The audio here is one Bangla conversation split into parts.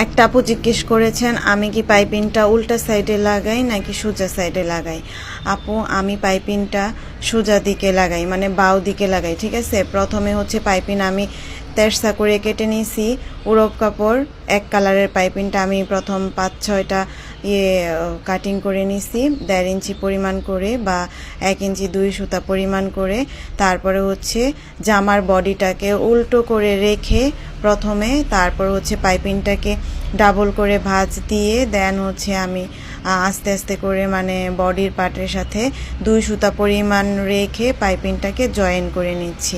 একটা আপু জিজ্ঞেস করেছেন আমি কি পাইপিংটা উল্টা সাইডে লাগাই নাকি সোজা সাইডে লাগাই। আপু আমি পাইপিংটা সোজা দিকে লাগাই, মানে বাও দিকে লাগাই। ঠিক আছে, প্রথমে হচ্ছে পাইপিং আমি তেরসা করে কেটে নিয়েছি। উড়প কাপড় এক কালারের পাইপিংটা আমি প্রথম 5-6টা কাটিং করে নিছি 1.5 ইঞ্চি পরিমাণ করে বা 1 ইঞ্চি 2 সুতা পরিমাণ করে। তারপরে হচ্ছে জামার বডিটাকে উল্টো করে রেখে প্রথমে, তারপর হচ্ছে পাইপিংটাকে ডাবল করে ভাঁজ দিয়ে দেন হচ্ছে আমি আস্তে আস্তে করে মানে বডির পার্টের সাথে 2 সুতা পরিমাণ রেখে পাইপিংটাকে জয়েন করে নিচ্ছি।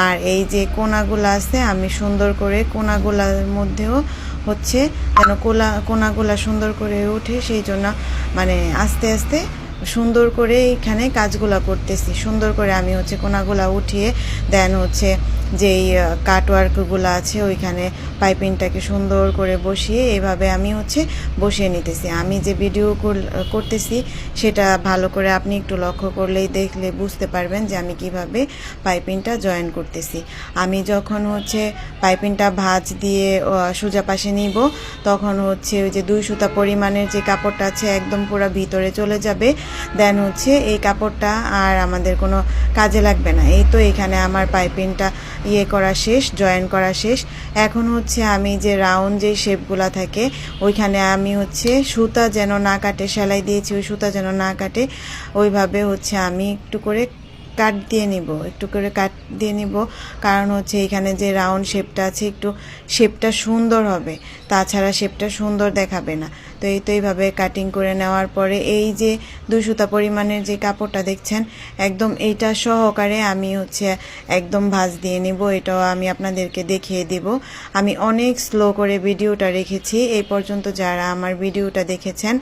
আর এই যে কোনাগুলো আছে আমি সুন্দর করে কোনাগুলার মধ্যেও হচ্ছে যেন কোনাগুলা সুন্দর করে ওঠে, সেই জন্য মানে আস্তে আস্তে সুন্দর করে এইখানে কাজগুলা করতেছি। সুন্দর করে আমি হচ্ছে কোনাগুলা উঠিয়ে দেন হচ্ছে যেই কাটওয়ার্কগুলো আছে ওইখানে পাইপিংটাকে সুন্দর করে বসিয়ে এইভাবে আমি হচ্ছে বসিয়ে নিতেছি। আমি যে ভিডিও করতেছি সেটা ভালো করে আপনি একটু লক্ষ্য করলেই দেখলে বুঝতে পারবেন যে আমি কিভাবে পাইপিংটা জয়েন করতেছি। আমি যখন হচ্ছে পাইপিংটা ভাঁজ দিয়ে সোজা পাশে নিব তখন হচ্ছে ওই যে 2 সুতা পরিমাণের যে কাপড়টা আছে একদম পুরো ভিতরে চলে যাবে। দেন হচ্ছে এই কাপড়টা আর আমাদের কোনো কাজে লাগবে না। এই তো এখানে আমার পাইপিংটা করা শেষ, জয়েন করা শেষ। এখন হচ্ছে আমি যে রাউন্ড যে শেপগুলা থাকে ওইখানে আমি হচ্ছে সুতা যেন না কাটে, সেলাই দিয়েছি ওই সুতা যেন না কাটে ওইভাবে হচ্ছে আমি একটু করে কাট দিয়ে নিব, কারণ হচ্ছে এখানে যে রাউন্ড শেপটা আছে একটু শেপটা সুন্দর হবে, তাছাড়া শেপটা সুন্দর দেখাবে না। তো এই তো এইভাবে কাটিং করে নেওয়ার পরে এই যে 2 সুতা পরিমাণের যে কাপড়টা দেখছেন একদম এইটা সহকারে আমি হচ্ছে একদম ভাঁজ দিয়ে নিব। এটাও আমি আপনাদেরকে দেখিয়ে দিব। আমি অনেক স্লো করে ভিডিওটা রেখেছি। এই পর্যন্ত যারা আমার ভিডিওটা দেখেছেন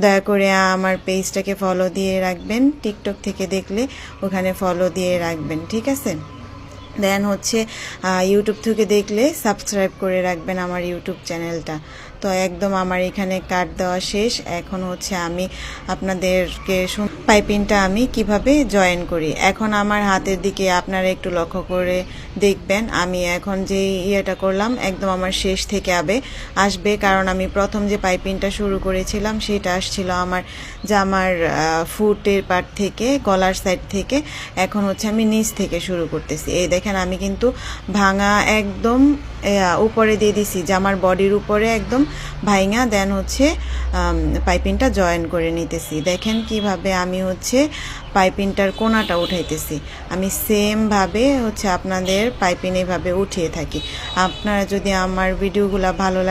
দয়া করে আমার পেজটাকে ফলো দিয়ে রাখবেন। টিকটক থেকে দেখলে ওখানে ফলো দিয়ে রাখবেন, ঠিক আছে। দেন হচ্ছে ইউটিউব থেকে দেখলে সাবস্ক্রাইব করে রাখবেন আমার ইউটিউব চ্যানেলটা। তো একদম আমার এখানে কাট দেওয়া শেষ। এখন হচ্ছে আমি আপনাদেরকে পাইপিংটা আমি কিভাবে জয়েন করি। এখন আমার হাতের দিকে আপনারা একটু লক্ষ্য করে দেখবেন আমি এখন যে ইয়েটা করলাম একদম আমার শেষ থেকে আসবে, কারণ আমি প্রথম যে পাইপিংটা শুরু করেছিলাম সেটা আসছিল আমার জামার ফুটের পার্ট থেকে, গলার সাইড থেকে। এখন হচ্ছে আমি নিচ থেকে শুরু করতেছি। এই দেখেন আমি কিন্তু ভাঙা একদম উপরে দিয়ে দিছি, জামার বডির উপরে একদম ভাঙা দেন হচ্ছে পাইপিংটা জয়েন করে নিতেছি। দেখেন কিভাবে আমি হচ্ছে পাইপিংটার কোনাটা উঠাইতেছি। আমি সেমভাবে হচ্ছে আপনাদের পাইপিং এইভাবে উঠিয়ে থাকি। আপনারা যদি আমার ভিডিওগুলো ভালো লাগে